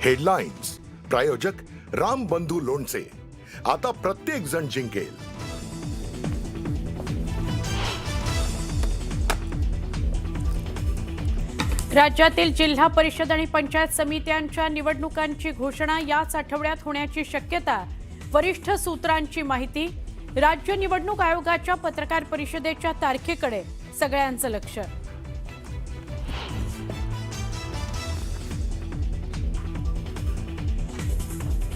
Headlines प्रायोजक राम बंधू लोणचे. आता प्रत्येक जण जिंकेल. राज्यातील जिल्हा परिषद आणि पंचायत समित्यांच्या निवडणुकांची घोषणा याच आठवड्यात होण्याची शक्यता. वरिष्ठ सूत्रांची माहिती. राज्य निवडणूक आयोगाच्या पत्रकार परिषदेच्या तारखेकडे सगळ्यांचं लक्ष.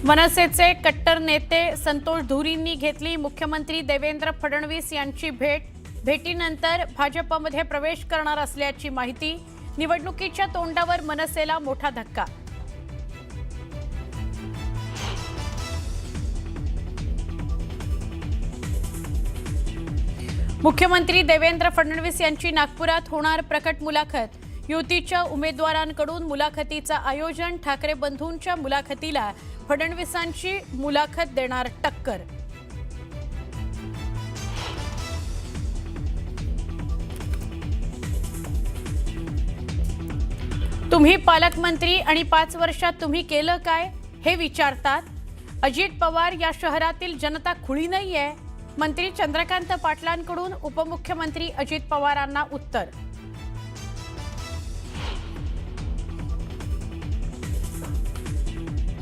मनसेचे कट्टर नेते संतोष धुरींनी घेतली मुख्यमंत्री देवेंद्र फडणवीस यांची भेट. भेटीनंतर भाजपमध्ये प्रवेश करणार असल्याची माहिती. निवडणुकीच्या तोंडावर मनसेला मोठा धक्का. मुख्यमंत्री देवेंद्र फडणवीस यांची नागपुरात होणार प्रकट मुलाखत. युतीच्या उमेदवारांकडून मुलाखतीचं आयोजन. ठाकरे बंधूंच्या मुलाखतीला फडणवीसांची मुलाखत देणार टक्कर. तुम्ही पालकमंत्री आणि 5 वर्षात तुम्ही केलं काय हे विचारतात. अजित पवार या शहरातील जनता खुळी नाहीये. मंत्री चंद्रकांत पाटलांकडून उपमुख्यमंत्री अजित पवारांना उत्तर.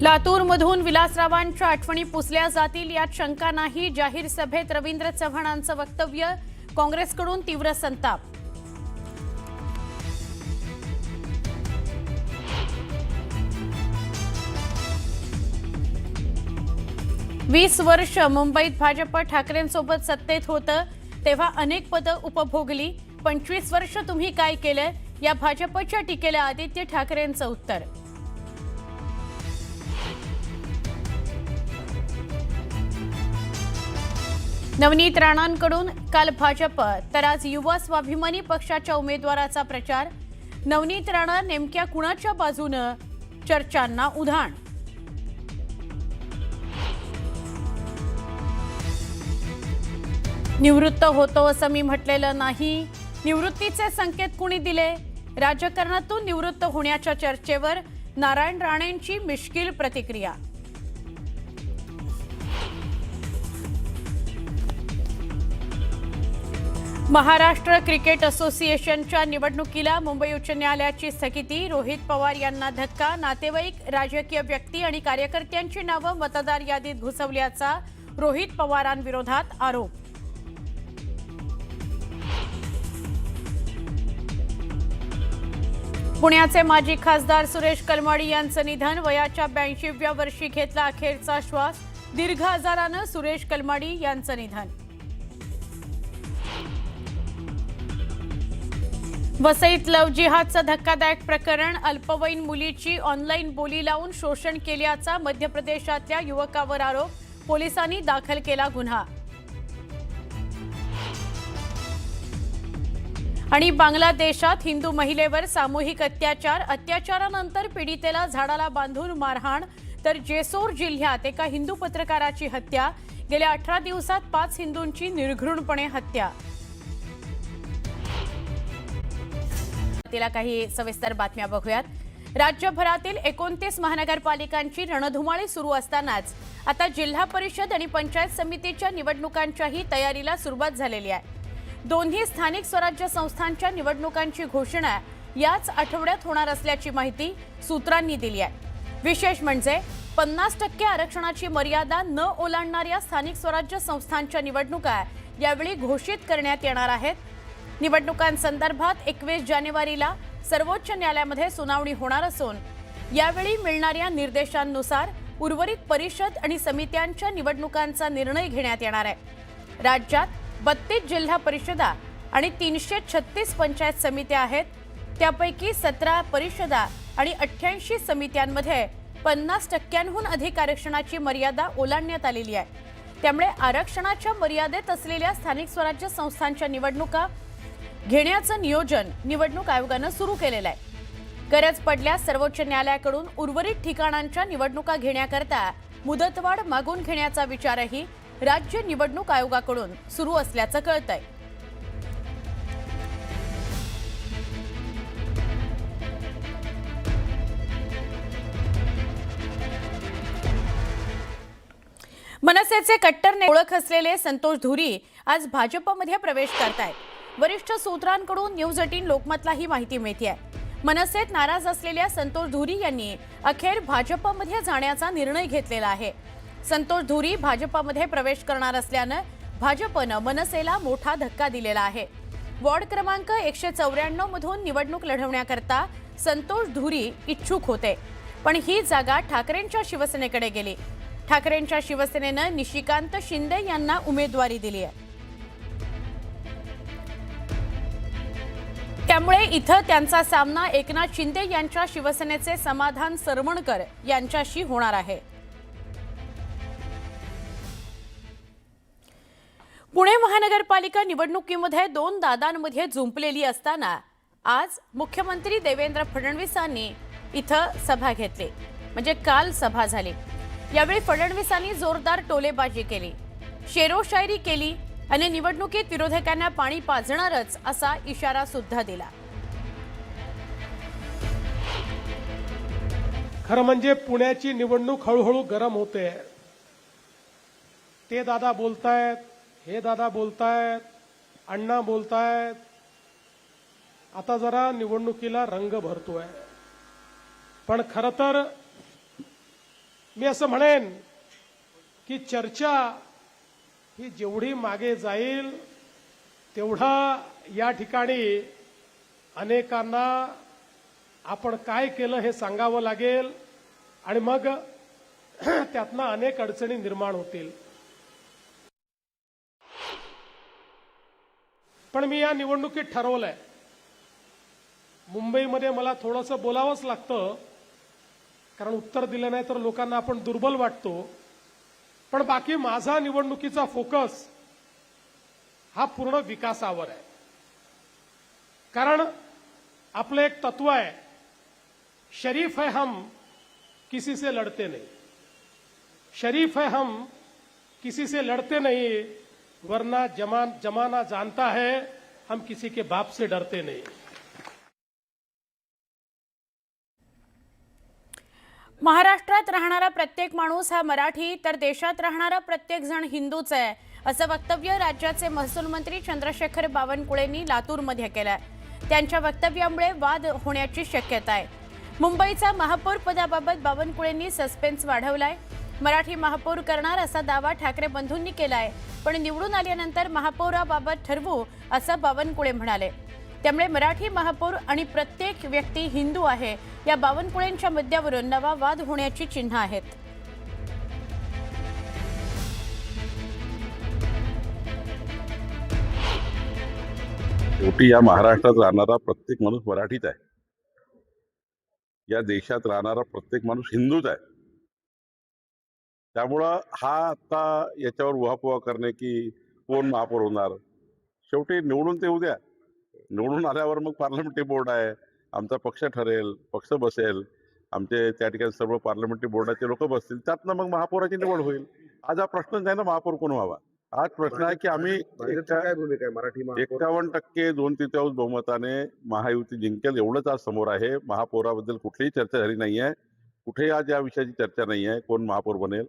लातूरमधून विलासरावांच्या आठवणी पुसल्या जातील यात शंका नाही. जाहीर सभेत रवींद्र चव्हाणांचं वक्तव्य. काँग्रेसकडून तीव्र संताप. वीस वर्ष मुंबईत भाजप ठाकरेंसोबत सत्तेत होतं तेव्हा अनेक पदं उपभोगली. 25 वर्ष तुम्ही काय केलं या भाजपच्या टीकेला आदित्य ठाकरेंचं उत्तर. नवनीत राणांकडून काल भाजप तर आज युवा स्वाभिमानी पक्षाच्या उमेदवाराचा प्रचार. नवनीत राणा नेमक्या कुणाच्या बाजूनं चर्चांना उधाण. निवृत्त होतो असं मी म्हटलेलं नाही. निवृत्तीचे संकेत कुणी दिले. राजकारणातून निवृत्त होण्याच्या चर्चेवर नारायण राणेंची मिश्कील प्रतिक्रिया. महाराष्ट्र क्रिकेट असोसिएशनच्या निवडणुकीला मुंबई उच्च न्यायालयाची स्थगिती. रोहित पवार यांना धक्का. नातेवाईक राजकीय व्यक्ती आणि कार्यकर्त्यांची नावं मतदार यादीत घुसवल्याचा रोहित पवारांविरोधात आरोप. पुण्याचे माजी खासदार सुरेश कलमाडी यांचं निधन. वयाच्या 82व्या वर्षी घेतला अखेरचा श्वास. दीर्घ आजारानं सुरेश कलमाडी यांचं निधन. वसईत लव्ह जिहादचं धक्कादायक प्रकरण. अल्पवयीन मुलीची ऑनलाईन बोली लावून शोषण केल्याचा मध्य प्रदेशातल्या युवकावर आरोप. पोलिसांनी दाखल केला गुन्हा. आणि बांगलादेशात हिंदू महिलेवर सामूहिक अत्याचार. अत्याचारानंतर पीडितेला झाडाला बांधून मारहाण. तर जेसोर जिल्ह्यात एका हिंदू पत्रकाराची हत्या. गेल्या 18 दिवसात 5 हिंदूंची निर्घृणपणे हत्या. तिला काही सविस्तर बातम्या बघूयात. राज्यभरातील 29 महानगरपालिकांची रणधुमाळी सुरू असतानाच आता जिल्हा परिषद आणि पंचायत समितीच्या निवडणुकांच्याही तयारीला सुरुवात झालेली आहे. दोन्ही स्थानिक स्वराज्य संस्थांच्या निवडणुकांची घोषणा याच आठवड्यात होणार असल्याची माहिती सूत्रांनी दिली आहे. विशेष म्हणजे 50% आरक्षणाची मर्यादा न ओलांडणाऱ्या स्थानिक स्वराज्य संस्थांच्या निवडणुका यावेळी घोषित करण्यात येणार आहेत. निवडणुकांसंदर्भात 21 जानेवारीला सर्वोच्च न्यायालयामध्ये सुनावणी होणार असून यावेळी मिळणाऱ्या निर्देशांनुसार उर्वरित परिषद आणि समित्यांच्या निवडणुकांचा निर्णय घेण्यात येणार आहे. राज्यात 32 जिल्हा परिषदा आणि 336 पंचायत समित्या आहेत. त्यापैकी 17 परिषदा आणि 88 समित्यांमध्ये 50%हून अधिक आरक्षणाची मर्यादा ओलांडण्यात आलेली आहे. त्यामुळे आरक्षणाच्या मर्यादेत असलेल्या स्थानिक स्वराज्य संस्थांच्या निवडणुका घेण्याचं नियोजन निवडणूक आयोगानं सुरू केलेलं आहे. गरज पडल्यास सर्वोच्च न्यायालयाकडून उर्वरित ठिकाणांच्या निवडणुका घेण्याकरता मुदतवाढ मागून घेण्याचा विचारही राज्य निवडणूक आयोगाकडून सुरू असल्याचं कळतंय. मनसेचे कट्टर ओळख असलेले संतोष धुरी आज भाजपमध्ये प्रवेश करतायत। वरिष्ठ सूत्रांकडून न्यूज 18 लोकमतला ही माहिती मिळते। मनसेत नाराज असलेल्या संतोष धुरी यांनी अखेर भाजपमध्ये जाण्याचा निर्णय घेतलेला आहे। संतोष धुरी भाजपमध्ये प्रवेश करणार असल्यानं भाजपनं मनसेला मोठा धक्का दिलेला आहे। वॉर्ड क्रमांक 194 मधून निवडणूक लढवण्याकरता संतोष धुरी इच्छुक होते, पण ही जागा ठाकरेंच्या शिवसेनेकडे गेली। ठाकरेंच्या शिवसेनेनं निशिकांत शिंदे यांना उमेदवारी दिली आहे। त्यामुळे इथं त्यांचा सामना एकनाथ शिंदे यांच्या शिवसेनेचे समाधान सरमणकर यांच्याशी होणार आहे। पुणे महानगरपालिका निवडणुकीमध्ये 2 दादांमध्ये जुंपलेली असताना आज मुख्यमंत्री देवेंद्र फडणवीसांनी इथं सभा घेतली, म्हणजे काल सभा झाली। यावेळी फडणवीसांनी जोरदार टोलेबाजी केली, शेरोशायरी केली आणि निवडणुकीत विरोधकांना पाणी पाजणारच असा इशारा सुद्धा दिला। खरं म्हणजे पुण्याची निवडणूक हळूहळू गरम होते। ते दादा बोलतायत, हे दादा बोलतायत, अण्णा बोलतायत। आता जरा निवडणुकीला रंग भरतोय। पण खरं तर मी असं म्हणेन की चर्चा ही जेवढी मागे जाईल तेवढा या ठिकाणी अनेकांना आपण काय केलं हे सांगावं लागेल आणि मग त्यातनं अनेक अडचणी निर्माण होतील। पण मी या निवडणुकीत ठरवलंय, मुंबईमध्ये मला थोडंसं बोलावंच लागतं, कारण उत्तर दिलं नाही तर लोकांना आपण दुर्बल वाटतो। पण बाकी माझा निवडणुकीचा फोकस हा पूर्ण विकासावर आहे। कारण आपलं एक तत्व आहे, शरीफ है हम किसी से लड़ते नहीं, शरीफ है हम किसी से लड़ते नहीं, वरना जमाना जानता है हम किसी के बाप से डरते नहीं। महाराष्ट्रात राहणारा प्रत्येक माणूस हा मराठी तर देशात राहणारा प्रत्येक जण हिंदूच आहे, असं वक्तव्य राज्याचे महसूल मंत्री चंद्रशेखर बावनकुळेंनी लातूरमध्ये केलंय। त्यांच्या वक्तव्यामुळे वाद होण्याची शक्यता आहे। मुंबईचा महापौर पदाबाबत बावनकुळेंनी सस्पेन्स वाढवलाय। मराठी महापौर करणार असा दावा ठाकरे बंधूंनी केलाय, पण निवडून आल्यानंतर महापौराबाबत ठरवू असं बावनकुळे म्हणाले। त्यामुळे मराठी महापौर आणि प्रत्येक व्यक्ती हिंदू आहे या बावनकुळेंच्या मुद्द्यावरून नवा वाद होण्याची चिन्ह आहेत। शेवटी या महाराष्ट्रात राहणारा प्रत्येक माणूस मराठीच आहे, या देशात राहणारा प्रत्येक माणूस हिंदूच आहे। त्यामुळं हा आता याच्यावर उहापोहा करणे की कोण महापौर होणार, शेवटी निवडून ते उद्या, निवडून आल्यावर मग पार्लमेंटरी बोर्ड आहे, आमचा पक्ष ठरेल, पक्ष बसेल, आमचे त्या ठिकाणी सर्व पार्लमेंटरी बोर्डाचे लोक बसतील, त्यातनं मग महापौराची निवड होईल। आज हा प्रश्नच नाही ना महापौर कोण व्हावा, आज प्रश्न आहे की आम्ही 51% 2/3 बहुमताने महायुती जिंकेल एवढंच आज समोर आहे। महापौराबद्दल कुठलीही चर्चा झाली नाहीये, कुठेही आज या विषयाची चर्चा नाहीये, कोण महापौर बनेल।